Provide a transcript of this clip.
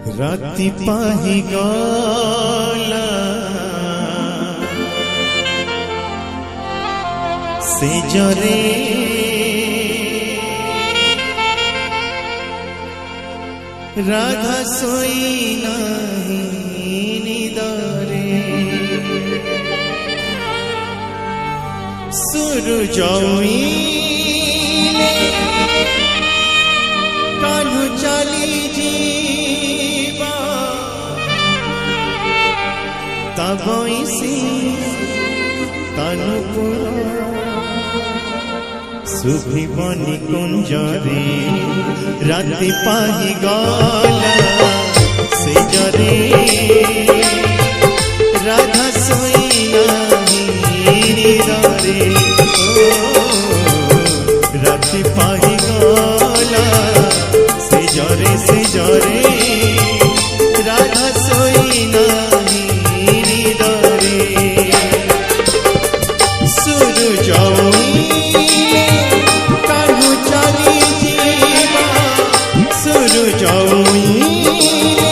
राति पाही गला से जरे राधा सोई नहीं निदरे सूरज उइले कान्हू चली जीवा तब इसी तनुपुर सुभिबनी कुंजरे राति पाही गला से जरे राधा सोई नहीं निदरे राति पाही गला से जरे राधा सोई नहीं निदरे सूरज उइले कान्हू चली जीवा सूरज उइले